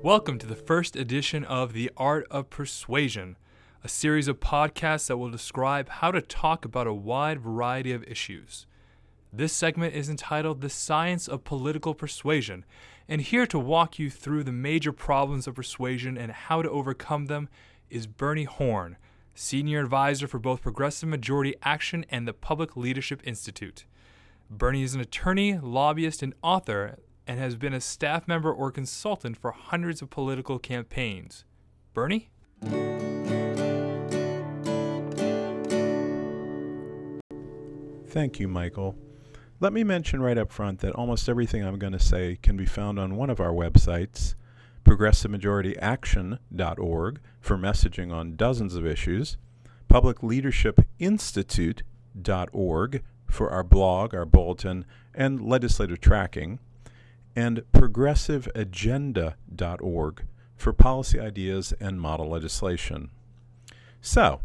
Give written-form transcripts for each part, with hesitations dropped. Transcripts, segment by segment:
Welcome to the first edition of The Art of Persuasion, a series of podcasts that will describe how to talk about a wide variety of issues. This segment is entitled The Science of Political Persuasion, and here to walk you through the major problems of persuasion and how to overcome them is Bernie Horn, Senior Advisor for both Progressive Majority Action and the Public Leadership Institute. Bernie is an attorney, lobbyist, and author, and has been a staff member or consultant for hundreds of political campaigns. Bernie? Thank you, Michael. Let me mention right up front that almost everything I'm going to say can be found on one of our websites, progressivemajorityaction.org for messaging on dozens of issues, publicleadershipinstitute.org for our blog, our bulletin, and legislative tracking, and progressiveagenda.org for policy ideas and model legislation. So,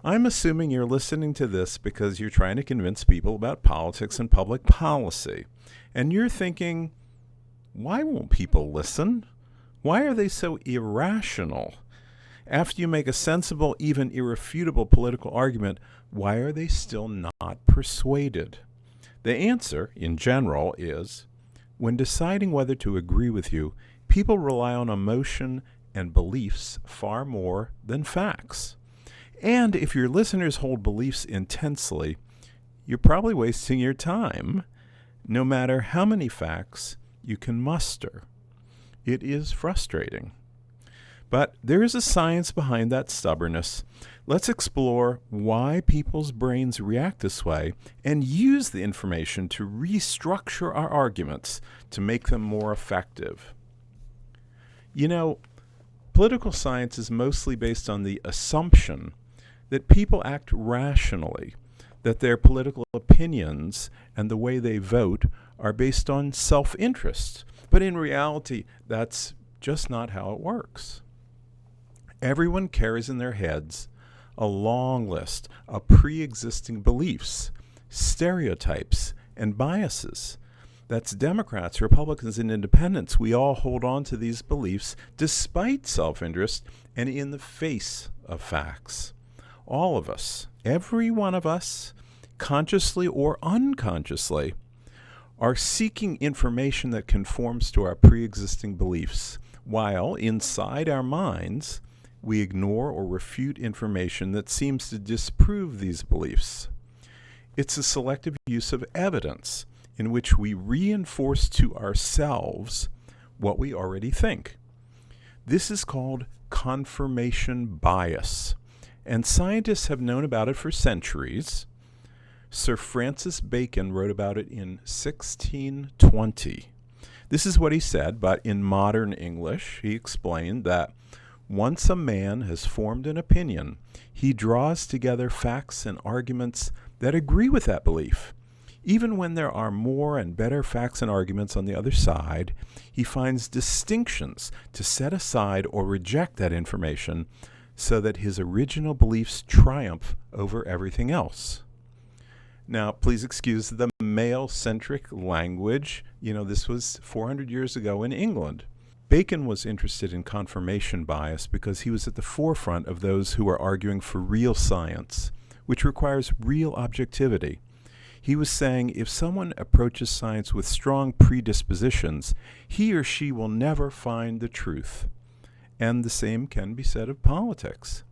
I'm assuming you're listening to this because you're trying to convince people about politics and public policy. And you're thinking, why won't people listen? Why are they so irrational? After you make a sensible, even irrefutable political argument, why are they still not persuaded? The answer, in general, is when deciding whether to agree with you, people rely on emotion and beliefs far more than facts. And if your listeners hold beliefs intensely, you're probably wasting your time, no matter how many facts you can muster. It is frustrating. But there is a science behind that stubbornness. Let's explore why people's brains react this way and use the information to restructure our arguments to make them more effective. You know, political science is mostly based on the assumption that people act rationally, that their political opinions and the way they vote are based on self-interest. But in reality, that's just not how it works. Everyone carries in their heads a long list of pre-existing beliefs, stereotypes, and biases. That's Democrats, Republicans, and Independents. We all hold on to these beliefs despite self-interest and in the face of facts. All of us, every one of us, consciously or unconsciously, are seeking information that conforms to our pre-existing beliefs, while inside our minds, we ignore or refute information that seems to disprove these beliefs. It's a selective use of evidence in which we reinforce to ourselves what we already think. This is called confirmation bias, and scientists have known about it for centuries. Sir Francis Bacon wrote about it in 1620. This is what he said, but in modern English, he explained that once a man has formed an opinion, he draws together facts and arguments that agree with that belief. Even when there are more and better facts and arguments on the other side, he finds distinctions to set aside or reject that information so that his original beliefs triumph over everything else. Now, please excuse the male-centric language. This was 400 years ago in England. Bacon was interested in confirmation bias because he was at the forefront of those who are arguing for real science, which requires real objectivity. He was saying if someone approaches science with strong predispositions, he or she will never find the truth. And the same can be said of politics.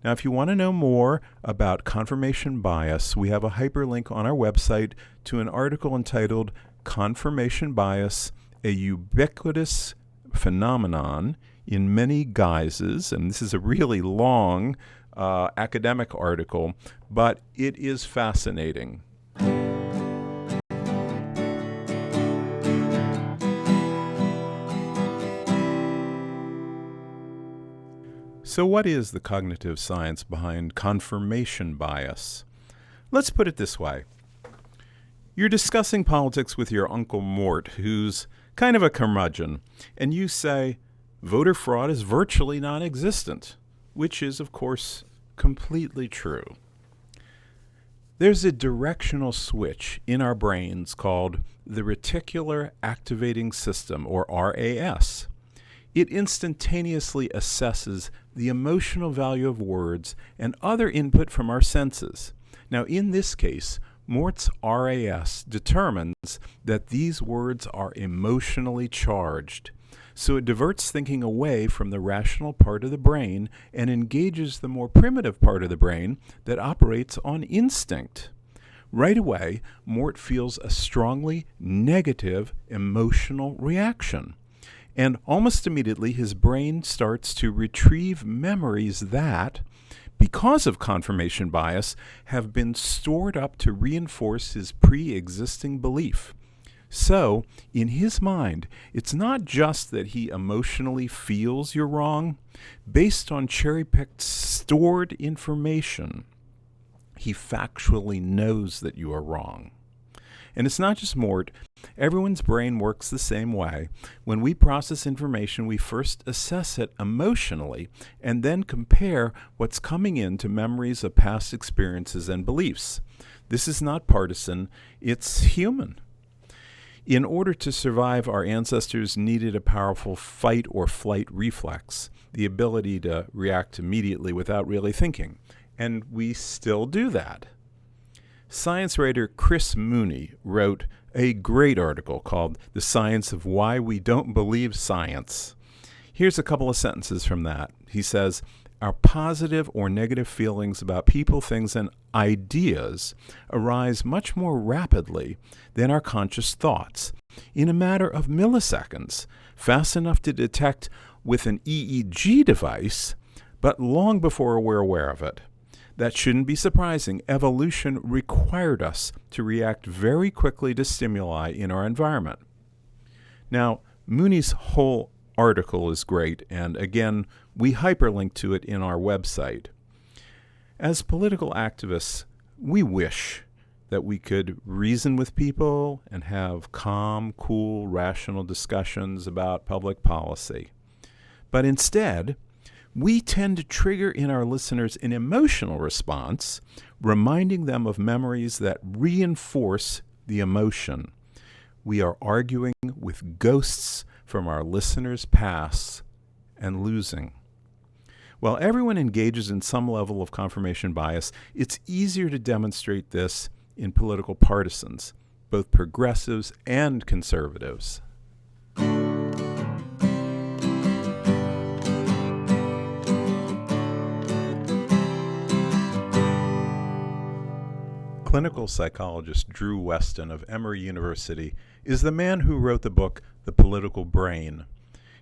Now, if you want to know more about confirmation bias, we have a hyperlink on our website to an article entitled Confirmation Bias, a Ubiquitous Phenomenon in Many Guises. And this is a really long academic article, but it is fascinating. So what is the cognitive science behind confirmation bias? Let's put it this way. You're discussing politics with your Uncle Mort, who's kind of a curmudgeon, and you say, voter fraud is virtually non-existent, which is, of course, completely true. There's a directional switch in our brains called the reticular activating system, or RAS. It instantaneously assesses the emotional value of words and other input from our senses. Now, in this case, Mort's RAS determines that these words are emotionally charged. So it diverts thinking away from the rational part of the brain and engages the more primitive part of the brain that operates on instinct. Right away, Mort feels a strongly negative emotional reaction. And almost immediately, his brain starts to retrieve memories that, because of confirmation bias, have been stored up to reinforce his pre-existing belief. So, in his mind, it's not just that he emotionally feels you're wrong. Based on cherry-picked stored information, he factually knows that you are wrong. And it's not just Mort. Everyone's brain works the same way. When we process information, we first assess it emotionally and then compare what's coming in to memories of past experiences and beliefs. This is not partisan, it's human. In order to survive, our ancestors needed a powerful fight or flight reflex, the ability to react immediately without really thinking. And we still do that. Science writer Chris Mooney wrote a great article called The Science of Why We Don't Believe Science. Here's a couple of sentences from that. He says, "Our positive or negative feelings about people, things, and ideas arise much more rapidly than our conscious thoughts, in a matter of milliseconds, fast enough to detect with an EEG device, but long before we're aware of it. That shouldn't be surprising. Evolution required us to react very quickly to stimuli in our environment." Now, Mooney's whole article is great, and again, we hyperlink to it in our website. As political activists, we wish that we could reason with people and have calm, cool, rational discussions about public policy. But instead, we tend to trigger in our listeners an emotional response, reminding them of memories that reinforce the emotion. We are arguing with ghosts from our listeners' pasts and losing. While everyone engages in some level of confirmation bias, it's easier to demonstrate this in political partisans, both progressives and conservatives. Clinical psychologist Drew Weston of Emory University is the man who wrote the book The Political Brain.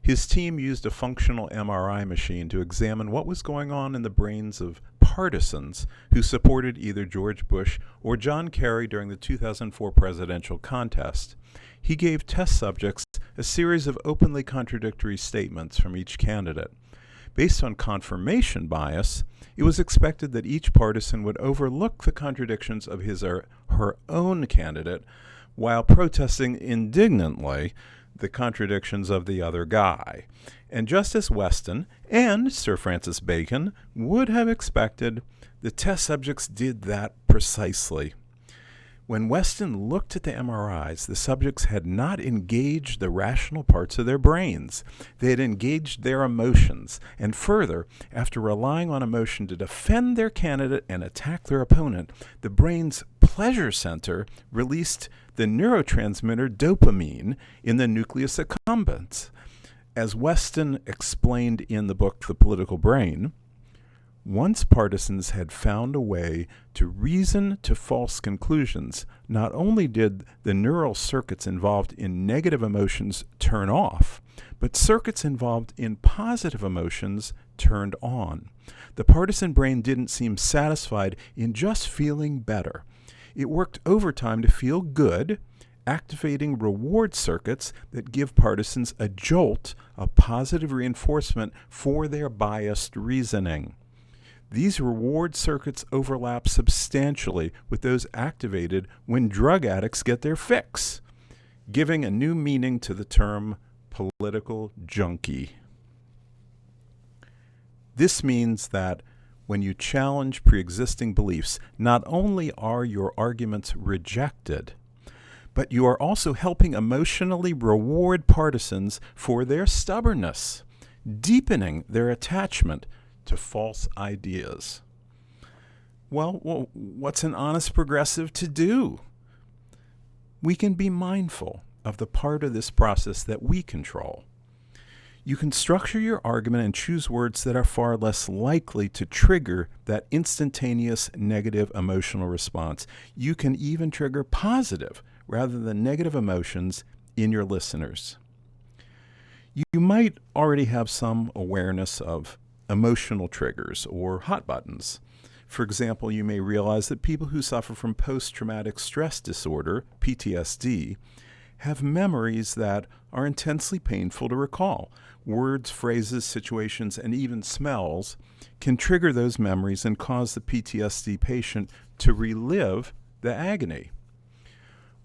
His team used a functional MRI machine to examine what was going on in the brains of partisans who supported either George Bush or John Kerry during the 2004 presidential contest. He gave test subjects a series of openly contradictory statements from each candidate. Based on confirmation bias, it was expected that each partisan would overlook the contradictions of his or her own candidate while protesting indignantly the contradictions of the other guy. And Justice Weston and Sir Francis Bacon would have expected, the test subjects did that precisely. When Weston looked at the MRIs, the subjects had not engaged the rational parts of their brains. They had engaged their emotions. And further, after relying on emotion to defend their candidate and attack their opponent, the brain's pleasure center released the neurotransmitter dopamine in the nucleus accumbens. As Weston explained in the book The Political Brain, once partisans had found a way to reason to false conclusions, not only did the neural circuits involved in negative emotions turn off, but circuits involved in positive emotions turned on. The partisan brain didn't seem satisfied in just feeling better. It worked overtime to feel good, activating reward circuits that give partisans a jolt of positive reinforcement for their biased reasoning. These reward circuits overlap substantially with those activated when drug addicts get their fix, giving a new meaning to the term political junkie. This means that when you challenge pre-existing beliefs, not only are your arguments rejected, but you are also helping emotionally reward partisans for their stubbornness, deepening their attachment to false ideas. Well, what's an honest progressive to do? We can be mindful of the part of this process that we control. You can structure your argument and choose words that are far less likely to trigger that instantaneous negative emotional response. You can even trigger positive rather than negative emotions in your listeners. You might already have some awareness of emotional triggers or hot buttons. For example, you may realize that people who suffer from post-traumatic stress disorder, PTSD, have memories that are intensely painful to recall. Words, phrases, situations, and even smells can trigger those memories and cause the PTSD patient to relive the agony.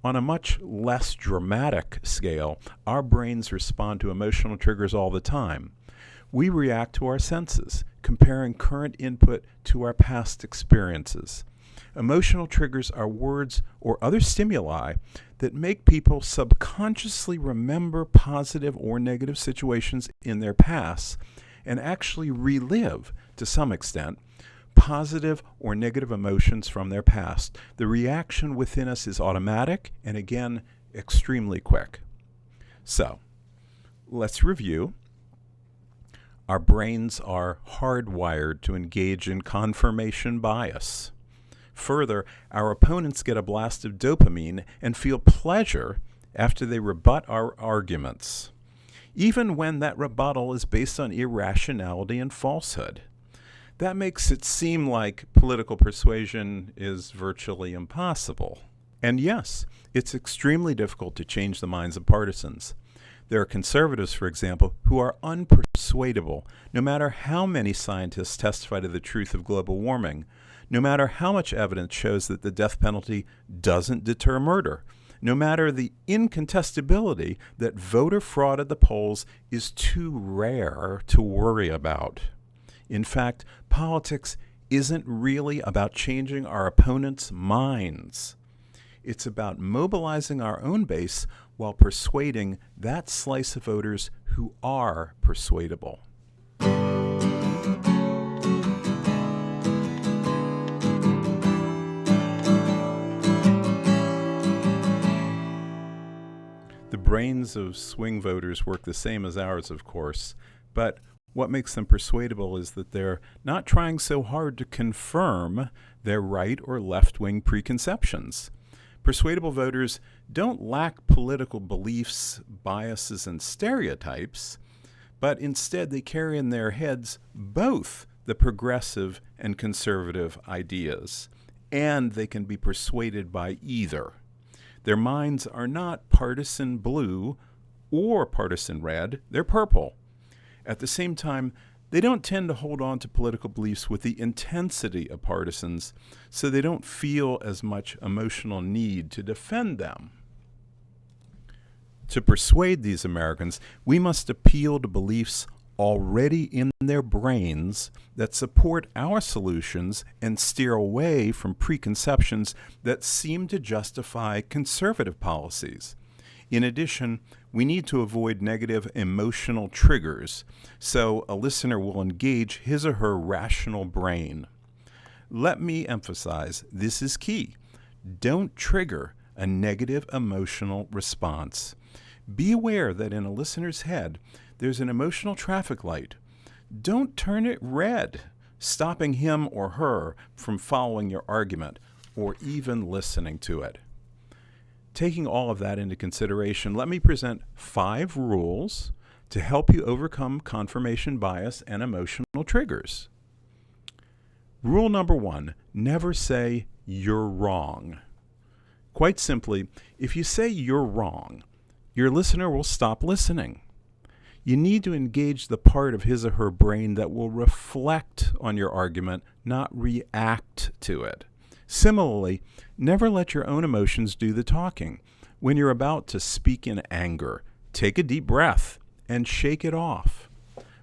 On a much less dramatic scale, our brains respond to emotional triggers all the time. We react to our senses, comparing current input to our past experiences. Emotional triggers are words or other stimuli that make people subconsciously remember positive or negative situations in their past and actually relive, to some extent, positive or negative emotions from their past. The reaction within us is automatic and, again, extremely quick. So, let's review. Our brains are hardwired to engage in confirmation bias. Further, our opponents get a blast of dopamine and feel pleasure after they rebut our arguments, even when that rebuttal is based on irrationality and falsehood. That makes it seem like political persuasion is virtually impossible. And yes, it's extremely difficult to change the minds of partisans. There are conservatives, for example, who are unpersuadable, no matter how many scientists testify to the truth of global warming, no matter how much evidence shows that the death penalty doesn't deter murder, no matter the incontestability that voter fraud at the polls is too rare to worry about. In fact, politics isn't really about changing our opponents' minds. It's about mobilizing our own base while persuading that slice of voters who are persuadable. The brains of swing voters work the same as ours, of course, but what makes them persuadable is that they're not trying so hard to confirm their right or left-wing preconceptions. Persuadable voters don't lack political beliefs, biases, and stereotypes, but instead they carry in their heads both the progressive and conservative ideas, and they can be persuaded by either. Their minds are not partisan blue or partisan red, they're purple. At the same time, they don't tend to hold on to political beliefs with the intensity of partisans, so they don't feel as much emotional need to defend them. To persuade these Americans, we must appeal to beliefs already in their brains that support our solutions and steer away from preconceptions that seem to justify conservative policies. In addition, we need to avoid negative emotional triggers, so a listener will engage his or her rational brain. Let me emphasize, this is key. Don't trigger a negative emotional response. Be aware that in a listener's head, there's an emotional traffic light. Don't turn it red, stopping him or her from following your argument or even listening to it. Taking all of that into consideration, let me present 5 rules to help you overcome confirmation bias and emotional triggers. Rule number 1, never say you're wrong. Quite simply, if you say you're wrong, your listener will stop listening. You need to engage the part of his or her brain that will reflect on your argument, not react to it. Similarly, never let your own emotions do the talking. When you're about to speak in anger, take a deep breath and shake it off.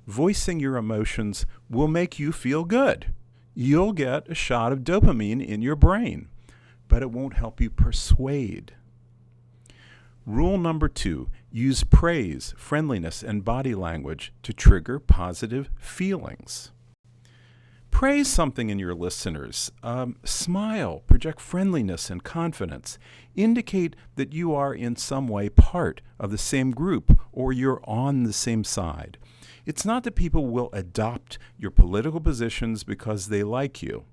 Voicing your emotions will make you feel good. You'll get a shot of dopamine in your brain, but it won't help you persuade. Rule number 2, use praise, friendliness, and body language to trigger positive feelings. Praise something in your listeners. Smile, project friendliness and confidence. Indicate that you are in some way part of the same group or you're on the same side. It's not that people will adopt your political positions because they like you.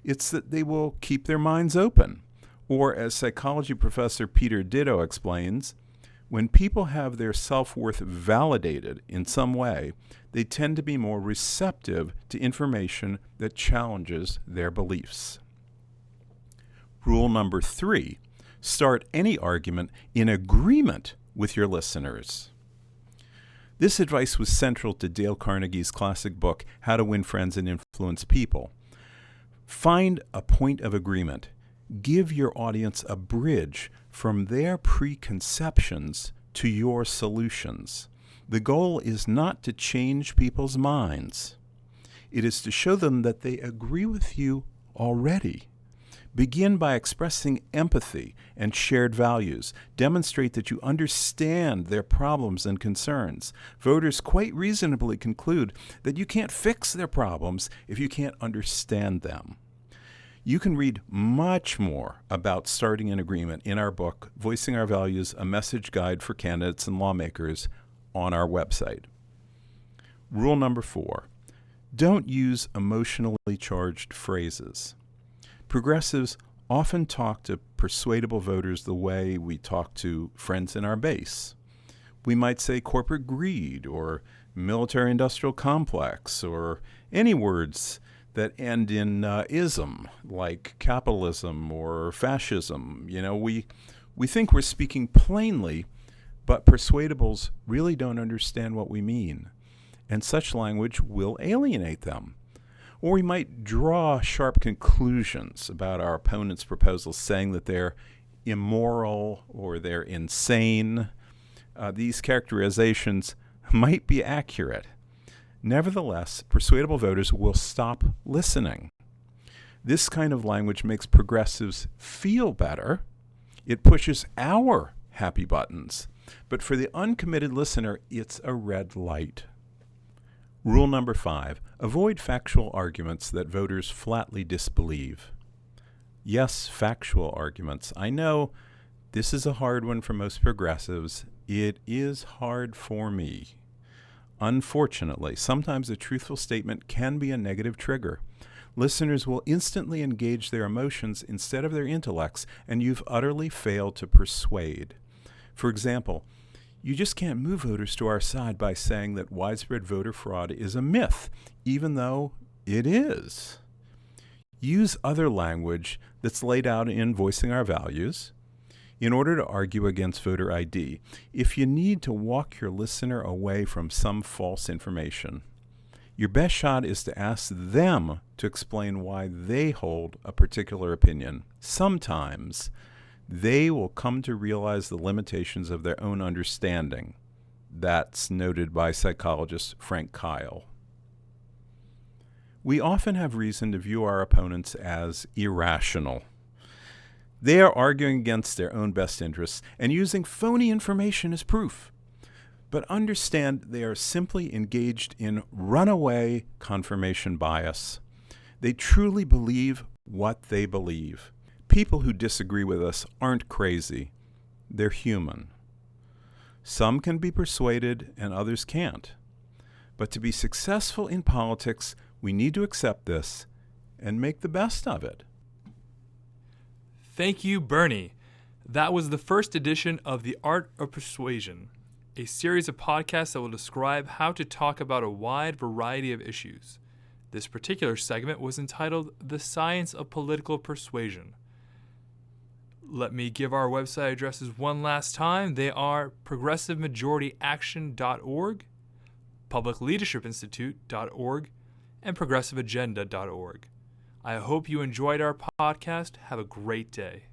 It's that they will keep their minds open. Or, as psychology professor Peter Ditto explains, when people have their self-worth validated in some way, they tend to be more receptive to information that challenges their beliefs. Rule number 3, start any argument in agreement with your listeners. This advice was central to Dale Carnegie's classic book, How to Win Friends and Influence People. Find a point of agreement. Give your audience a bridge from their preconceptions to your solutions. The goal is not to change people's minds. It is to show them that they agree with you already. Begin by expressing empathy and shared values. Demonstrate that you understand their problems and concerns. Voters quite reasonably conclude that you can't fix their problems if you can't understand them. You can read much more about starting an agreement in our book, Voicing Our Values, A Message Guide for Candidates and Lawmakers, on our website. Rule number 4, don't use emotionally charged phrases. Progressives often talk to persuadable voters the way we talk to friends in our base. We might say corporate greed or military-industrial complex or any words that end in ism, like capitalism or fascism. We think we're speaking plainly, but persuadables really don't understand what we mean, and such language will alienate them. Or we might draw sharp conclusions about our opponent's proposals, saying that they're immoral or they're insane. These characterizations might be accurate. Nevertheless, persuadable voters will stop listening. This kind of language makes progressives feel better. It pushes our happy buttons. But for the uncommitted listener, it's a red light. Rule number 5, avoid factual arguments that voters flatly disbelieve. Yes, factual arguments. I know this is a hard one for most progressives. It is hard for me. Unfortunately, sometimes a truthful statement can be a negative trigger. Listeners will instantly engage their emotions instead of their intellects, and you've utterly failed to persuade. For example, you just can't move voters to our side by saying that widespread voter fraud is a myth, even though it is. Use other language that's laid out in Voicing Our Values in order to argue against voter ID, if you need to walk your listener away from some false information. Your best shot is to ask them to explain why they hold a particular opinion. Sometimes they will come to realize the limitations of their own understanding. That's noted by psychologist Frank Kyle. We often have reason to view our opponents as irrational. They are arguing against their own best interests and using phony information as proof. But understand they are simply engaged in runaway confirmation bias. They truly believe what they believe. People who disagree with us aren't crazy. They're human. Some can be persuaded and others can't. But to be successful in politics, we need to accept this and make the best of it. Thank you, Bernie. That was the first edition of The Art of Persuasion, a series of podcasts that will describe how to talk about a wide variety of issues. This particular segment was entitled The Science of Political Persuasion. Let me give our website addresses one last time. They are progressivemajorityaction.org, publicleadershipinstitute.org, and progressiveagenda.org. I hope you enjoyed our podcast. Have a great day.